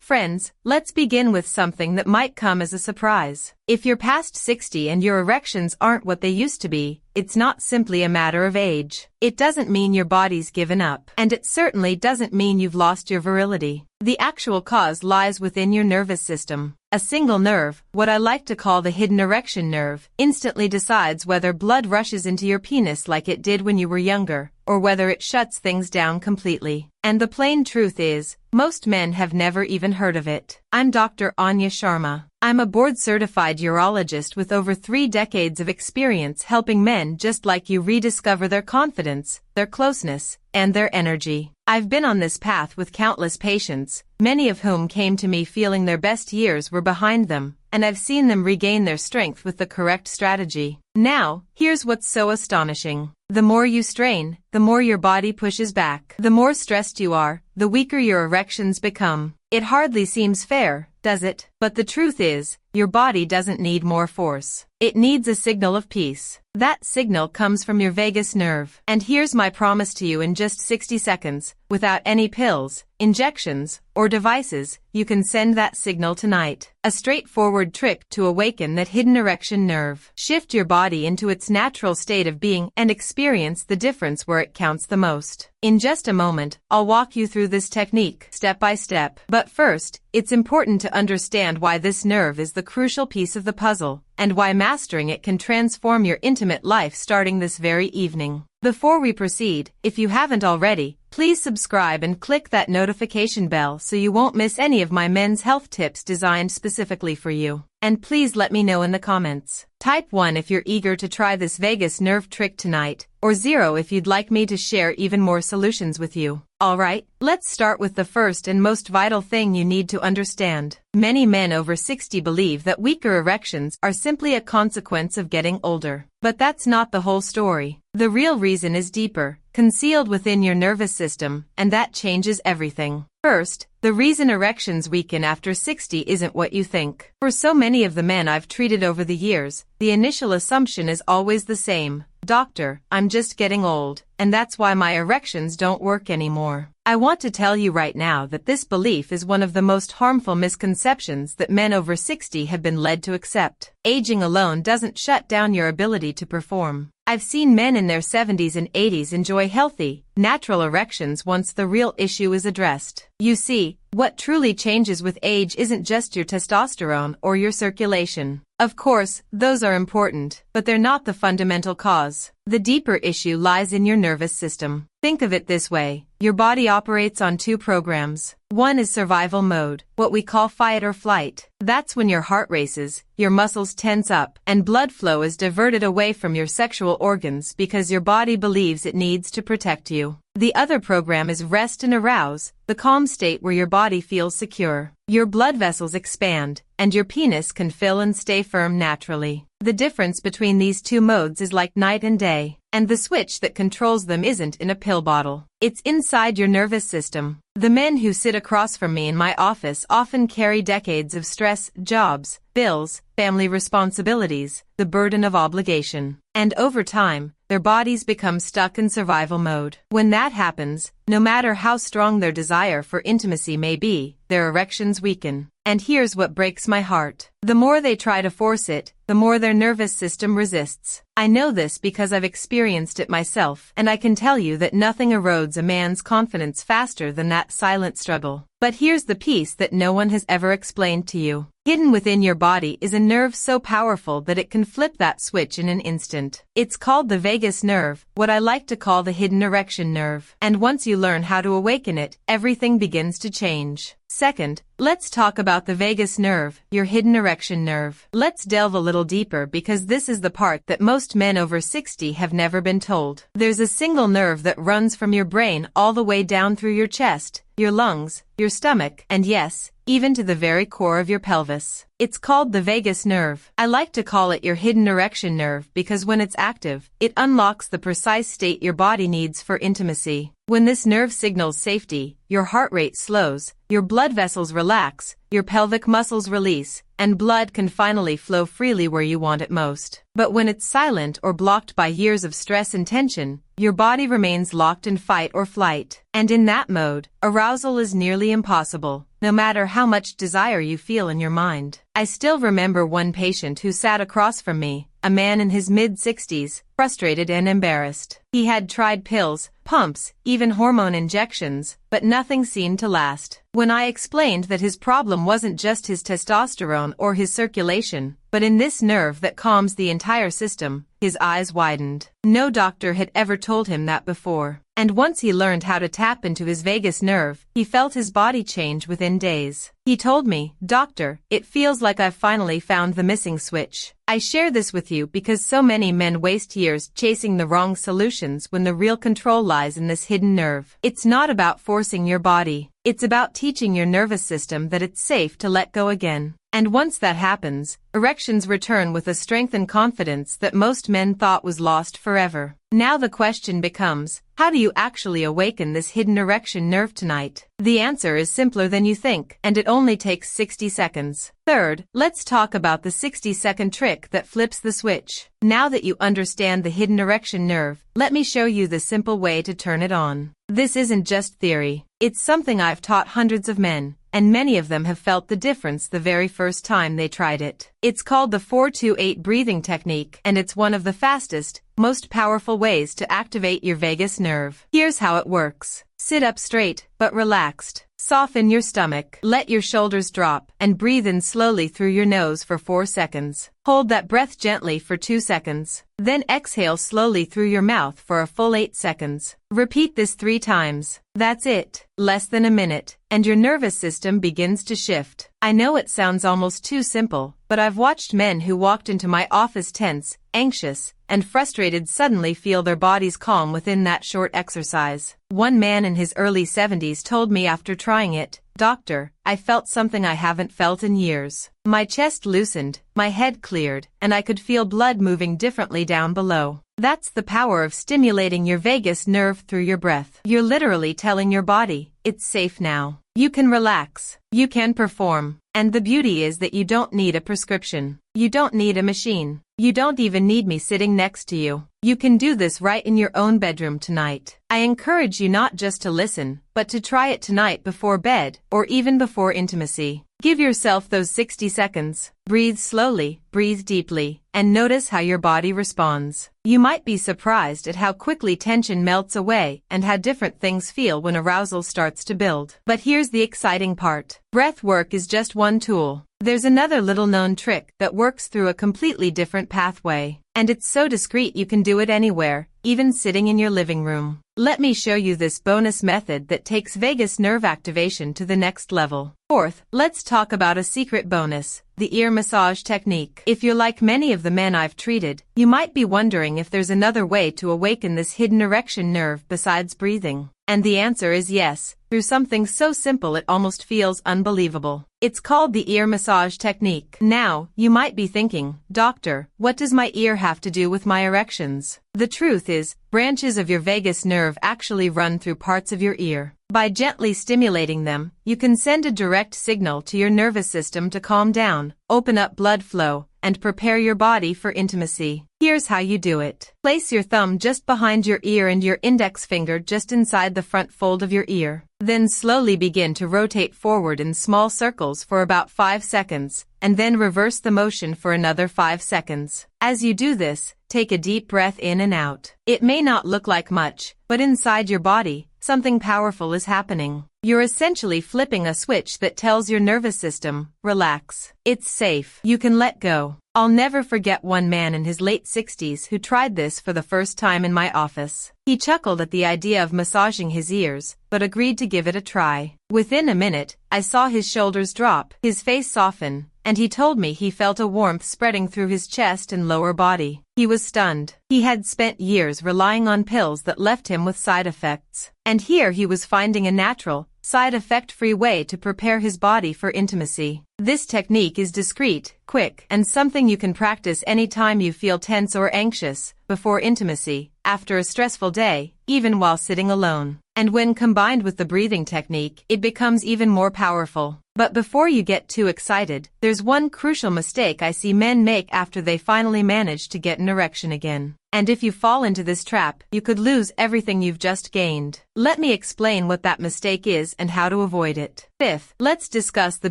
Friends, let's begin with something that might come as a surprise. If you're past 60 and your erections aren't what they used to be, it's not simply a matter of age. It doesn't mean your body's given up, and it certainly doesn't mean you've lost your virility. The actual cause lies within your nervous system. A single nerve, what I like to call the hidden erection nerve, instantly decides whether blood rushes into your penis like it did when you were younger, or whether it shuts things down completely. And the plain truth is, most men have never even heard of it. I'm Dr. Anya Sharma. I'm a board-certified urologist with over 3 decades of experience helping men just like you rediscover their confidence, their closeness, and their energy. I've been on this path with countless patients, many of whom came to me feeling their best years were behind them, and I've seen them regain their strength with the correct strategy. Now, here's what's so astonishing. The more you strain, the more your body pushes back. The more stressed you are, the weaker your erections become. It hardly seems fair, does it? But the truth is, your body doesn't need more force. It needs a signal of peace. That signal comes from your vagus nerve. And here's my promise to you: in just 60 seconds, without any pills, injections, or devices, you can send that signal tonight. A straightforward trick to awaken that hidden erection nerve. Shift your body into its natural state of being and experience the difference where it counts the most. In just a moment, I'll walk you through this technique, step by step. But first, it's important to understand why this nerve is the crucial piece of the puzzle, and why mastering it can transform your intimate life starting this very evening. Before we proceed, if you haven't already, please subscribe and click that notification bell so you won't miss any of my men's health tips designed specifically for you. And please let me know in the comments. Type 1 if you're eager to try this vagus nerve trick tonight, or 0 if you'd like me to share even more solutions with you. Alright, let's start with the first and most vital thing you need to understand. Many men over 60 believe that weaker erections are simply a consequence of getting older. But that's not the whole story. The real reason is deeper, concealed within your nervous system, and that changes everything. First, the reason erections weaken after 60 isn't what you think. For so many of the men I've treated over the years, the initial assumption is always the same. Doctor, I'm just getting old, and that's why my erections don't work anymore. I want to tell you right now that this belief is one of the most harmful misconceptions that men over 60 have been led to accept. Aging alone doesn't shut down your ability to perform. I've seen men in their 70s and 80s enjoy healthy, natural erections once the real issue is addressed. You see, what truly changes with age isn't just your testosterone or your circulation. Of course, those are important, but they're not the fundamental cause. The deeper issue lies in your nervous system. Think of it this way. Your body operates on 2 programs. One is survival mode, what we call fight or flight. That's when your heart races, your muscles tense up, and blood flow is diverted away from your sexual organs because your body believes it needs to protect you. The other program is rest and arouse, the calm state where your body feels secure. Your blood vessels expand, and your penis can fill and stay firm naturally. The difference between these 2 modes is like night and day, and the switch that controls them isn't in a pill bottle. It's inside your nervous system. The men who sit across from me in my office often carry decades of stress, jobs, bills, family responsibilities, the burden of obligation. And over time, their bodies become stuck in survival mode. When that happens, no matter how strong their desire for intimacy may be, their erections weaken. And here's what breaks my heart. The more they try to force it, the more their nervous system resists. I know this because I've experienced it myself, and I can tell you that nothing erodes a man's confidence faster than that silent struggle. But here's the piece that no one has ever explained to you. Hidden within your body is a nerve so powerful that it can flip that switch in an instant. It's called the vagus nerve, what I like to call the hidden erection nerve. And once you learn how to awaken it, everything begins to change. Second, let's talk about the vagus nerve, your hidden erection nerve. Let's delve a little deeper because this is the part that most men over 60 have never been told. There's a single nerve that runs from your brain all the way down through your chest, your lungs, your stomach, and yes, even to the very core of your pelvis. It's called the vagus nerve. I like to call it your hidden erection nerve because when it's active, it unlocks the precise state your body needs for intimacy. When this nerve signals safety, your heart rate slows, your blood vessels relax, your pelvic muscles release, and blood can finally flow freely where you want it most. But when it's silent or blocked by years of stress and tension, your body remains locked in fight or flight. And in that mode, arousal is nearly impossible. no matter how much desire you feel in your mind. I still remember one patient who sat across from me, a man in his mid-60s, frustrated and embarrassed. He had tried pills, pumps, even hormone injections, but nothing seemed to last. When I explained that his problem wasn't just his testosterone or his circulation, but in this nerve that calms the entire system, his eyes widened. No doctor had ever told him that before. And once he learned how to tap into his vagus nerve, he felt his body change within days. He told me, "Doctor, it feels like I've finally found the missing switch." I share this with you because so many men waste years chasing the wrong solutions when the real control lies in this hidden nerve. It's not about forcing your body. It's about teaching your nervous system that it's safe to let go again. And once that happens, erections return with a strength and confidence that most men thought was lost forever. Now the question becomes, how do you actually awaken this hidden erection nerve tonight? The answer is simpler than you think, and it only takes 60 seconds. Third, let's talk about the 60-second trick that flips the switch. Now that you understand the hidden erection nerve, let me show you the simple way to turn it on. This isn't just theory. It's something I've taught hundreds of men, and many of them have felt the difference the very first time they tried it. It's called the 4-2-8 breathing technique, and it's one of the fastest, most powerful ways to activate your vagus nerve. Here's how it works. Sit up straight, but relaxed. Soften your stomach, let your shoulders drop, and breathe in slowly through your nose for 4 seconds. Hold that breath gently for 2 seconds. Then exhale slowly through your mouth for a full 8 seconds. Repeat this 3 times. That's it. Less than a minute, and your nervous system begins to shift. I know it sounds almost too simple, but I've watched men who walked into my office tense, anxious, and frustrated suddenly feel their bodies calm within that short exercise. One man in his early 70s told me after trying it, "Doctor, I felt something I haven't felt in years. My chest loosened, my head cleared, and I could feel blood moving differently down below." That's the power of stimulating your vagus nerve through your breath. You're literally telling your body, it's safe now. You can relax. You can perform. And the beauty is that you don't need a prescription. You don't need a machine. You don't even need me sitting next to you. You can do this right in your own bedroom tonight. I encourage you not just to listen, but to try it tonight before bed, or even before intimacy. Give yourself those 60 seconds. Breathe slowly, breathe deeply, and notice how your body responds. You might be surprised at how quickly tension melts away and how different things feel when arousal starts to build. But here's the exciting part. Breath work is just one tool. There's another little-known trick that works through a completely different pathway. And it's so discreet you can do it anywhere, even sitting in your living room. Let me show you this bonus method that takes vagus nerve activation to the next level. Fourth, let's talk about a secret bonus, the ear massage technique. If you're like many of the men I've treated, you might be wondering if there's another way to awaken this hidden erection nerve besides breathing. And the answer is yes, through something so simple it almost feels unbelievable. It's called the ear massage technique. Now, you might be thinking, "Doctor, what does my ear have to do with my erections?" The truth is, branches of your vagus nerve actually run through parts of your ear. By gently stimulating them, you can send a direct signal to your nervous system to calm down, open up blood flow, and prepare your body for intimacy. Here's how you do it. Place your thumb just behind your ear and your index finger just inside the front fold of your ear. Then slowly begin to rotate forward in small circles for about 5 seconds, and then reverse the motion for another 5 seconds. As you do this, take a deep breath in and out. It may not look like much, but inside your body, something powerful is happening. You're essentially flipping a switch that tells your nervous system, relax. It's safe. You can let go. I'll never forget one man in his late 60s who tried this for the first time in my office. He chuckled at the idea of massaging his ears, but agreed to give it a try. Within a minute, I saw his shoulders drop, his face soften, and he told me he felt a warmth spreading through his chest and lower body. He was stunned. He had spent years relying on pills that left him with side effects. And here he was finding a natural, side effect-free way to prepare his body for intimacy. This technique is discreet, quick, and something you can practice anytime you feel tense or anxious, before intimacy, after a stressful day, even while sitting alone. And when combined with the breathing technique, it becomes even more powerful. But before you get too excited, there's one crucial mistake I see men make after they finally manage to get an erection again. And if you fall into this trap, you could lose everything you've just gained. Let me explain what that mistake is and how to avoid it. Fifth, let's discuss the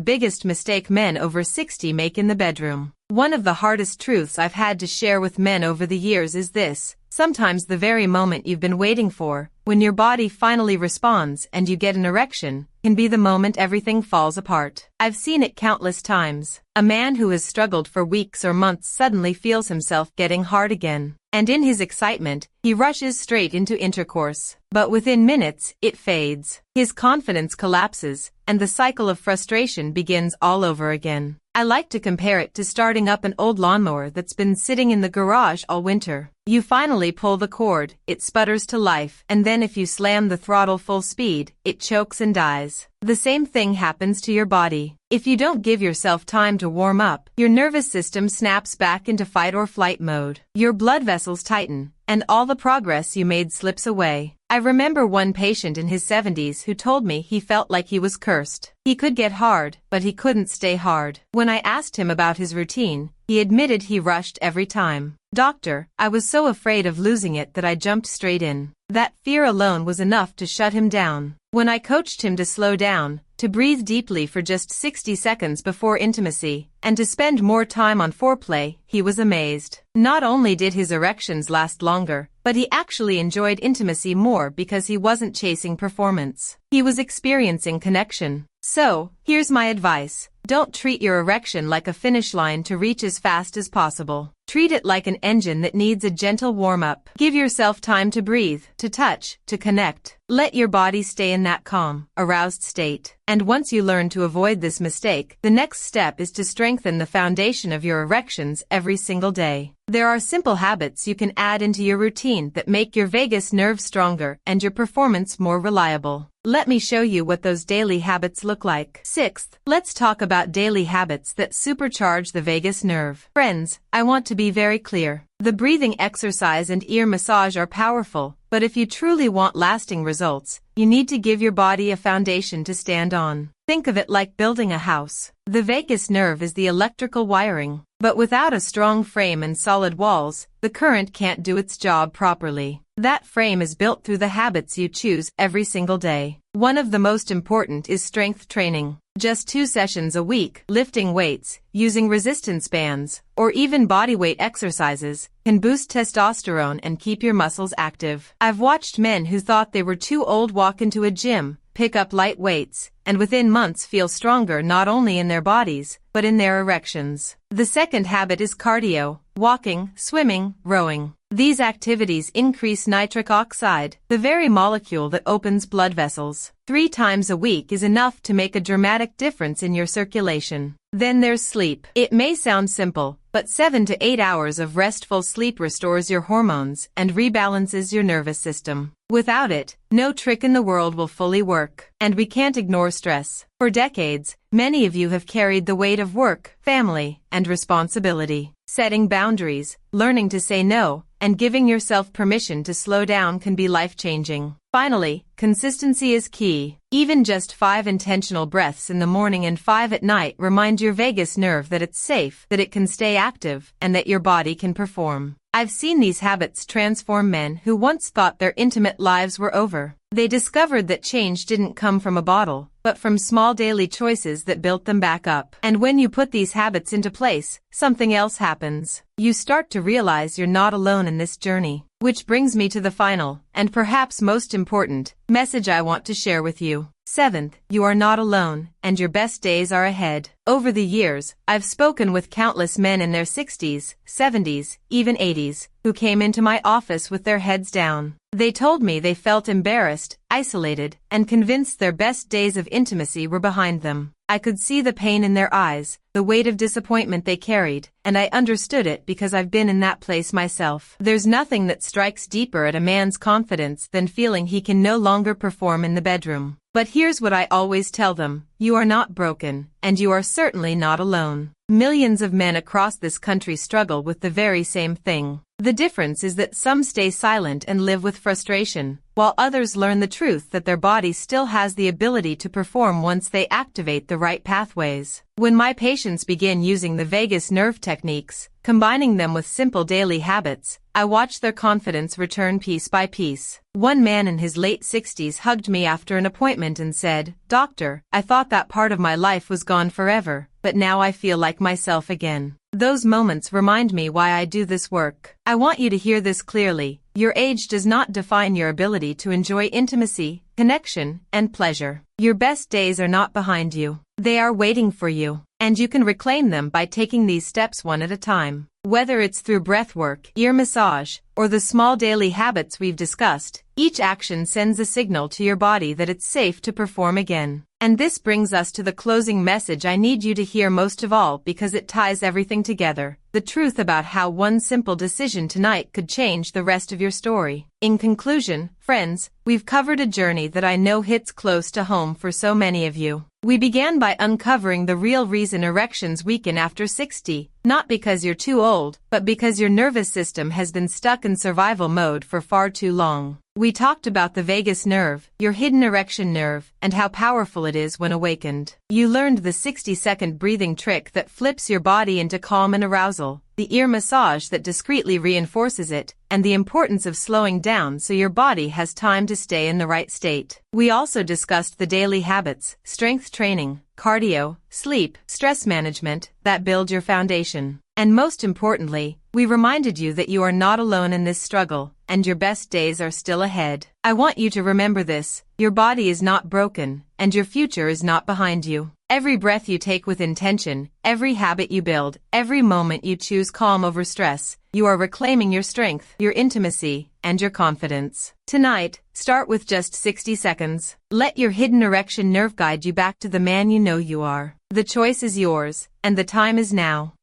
biggest mistake men over 60 make in the bedroom. One of the hardest truths I've had to share with men over the years is this: sometimes the very moment you've been waiting for, when your body finally responds and you get an erection, can be the moment everything falls apart. I've seen it countless times. A man who has struggled for weeks or months suddenly feels himself getting hard again. And in his excitement, he rushes straight into intercourse. But within minutes, it fades. His confidence collapses, and the cycle of frustration begins all over again. I like to compare it to starting up an old lawnmower that's been sitting in the garage all winter. You finally pull the cord, it sputters to life, and then if you slam the throttle full speed, it chokes and dies. The same thing happens to your body. If you don't give yourself time to warm up, your nervous system snaps back into fight or flight mode. Your blood vessels tighten, and all the progress you made slips away. I remember one patient in his 70s who told me he felt like he was cursed. He could get hard, but he couldn't stay hard. When I asked him about his routine, he admitted he rushed every time. "Doctor, I was so afraid of losing it that I jumped straight in." That fear alone was enough to shut him down. When I coached him to slow down, to breathe deeply for just 60 seconds before intimacy, and to spend more time on foreplay, he was amazed. Not only did his erections last longer, but he actually enjoyed intimacy more because he wasn't chasing performance. He was experiencing connection. So, here's my advice. Don't treat your erection like a finish line to reach as fast as possible. Treat it like an engine that needs a gentle warm-up. Give yourself time to breathe, to touch, to connect. Let your body stay in that calm, aroused state. And once you learn to avoid this mistake, the next step is to strengthen the foundation of your erections every single day. There are simple habits you can add into your routine that make your vagus nerve stronger and your performance more reliable. Let me show you what those daily habits look like. Sixth, let's talk about daily habits that supercharge the vagus nerve. Friends, I want to be very clear. The breathing exercise and ear massage are powerful, but if you truly want lasting results, you need to give your body a foundation to stand on. Think of it like building a house. The vagus nerve is the electrical wiring, but without a strong frame and solid walls, the current can't do its job properly. That frame is built through the habits you choose every single day. One of the most important is strength training. Just 2 sessions a week, lifting weights, using resistance bands, or even bodyweight exercises, can boost testosterone and keep your muscles active. I've watched men who thought they were too old walk into a gym, pick up light weights, and within months feel stronger not only in their bodies, but in their erections. The second habit is cardio, walking, swimming, rowing. These activities increase nitric oxide, the very molecule that opens blood vessels. 3 times a week is enough to make a dramatic difference in your circulation. Then there's sleep. It may sound simple, but 7 to 8 hours of restful sleep restores your hormones and rebalances your nervous system. Without it, no trick in the world will fully work. And we can't ignore stress. For decades, many of you have carried the weight of work, family, and responsibility. Setting boundaries, learning to say no, and giving yourself permission to slow down can be life-changing. Finally, consistency is key. Even just 5 intentional breaths in the morning and 5 at night remind your vagus nerve that it's safe, that it can stay active, and that your body can perform. I've seen these habits transform men who once thought their intimate lives were over. They discovered that change didn't come from a bottle, but from small daily choices that built them back up. And when you put these habits into place, something else happens. You start to realize you're not alone in this journey. Which brings me to the final, and perhaps most important, message I want to share with you. 7th, you are not alone, and your best days are ahead. Over the years, I've spoken with countless men in their 60s, 70s, even 80s, who came into my office with their heads down. They told me they felt embarrassed, isolated, and convinced their best days of intimacy were behind them. I could see the pain in their eyes, the weight of disappointment they carried, and I understood it because I've been in that place myself. There's nothing that strikes deeper at a man's confidence than feeling he can no longer perform in the bedroom. But here's what I always tell them: you are not broken, and you are certainly not alone. Millions of men across this country struggle with the very same thing. The difference is that some stay silent and live with frustration, while others learn the truth that their body still has the ability to perform once they activate the right pathways. When my patients begin using the vagus nerve techniques, combining them with simple daily habits, I watch their confidence return piece by piece. One man in his late 60s hugged me after an appointment and said, "Doctor, I thought that part of my life was gone forever, but now I feel like myself again." Those moments remind me why I do this work. I want you to hear this clearly. Your age does not define your ability to enjoy intimacy, connection, and pleasure. Your best days are not behind you. They are waiting for you, and you can reclaim them by taking these steps one at a time. Whether it's through breath work, ear massage, or the small daily habits we've discussed, each action sends a signal to your body that it's safe to perform again. And this brings us to the closing message I need you to hear most of all because it ties everything together. The truth about how one simple decision tonight could change the rest of your story. In conclusion, friends, we've covered a journey that I know hits close to home for so many of you. We began by uncovering the real reason erections weaken after 60, not because you're too old, but because your nervous system has been stuck in survival mode for far too long. We talked about the vagus nerve, your hidden erection nerve, and how powerful it is when awakened. You learned the 60-second breathing trick that flips your body into calm and arousal, the ear massage that discreetly reinforces it, and the importance of slowing down so your body has time to stay in the right state. We also discussed the daily habits, strength training, cardio, sleep, stress management, that build your foundation. And most importantly, we reminded you that you are not alone in this struggle, and your best days are still ahead. I want you to remember this: your body is not broken, and your future is not behind you. Every breath you take with intention, every habit you build, every moment you choose calm over stress, you are reclaiming your strength, your intimacy, and your confidence. Tonight, start with just 60 seconds. Let your hidden erection nerve guide you back to the man you know you are. The choice is yours, and the time is now.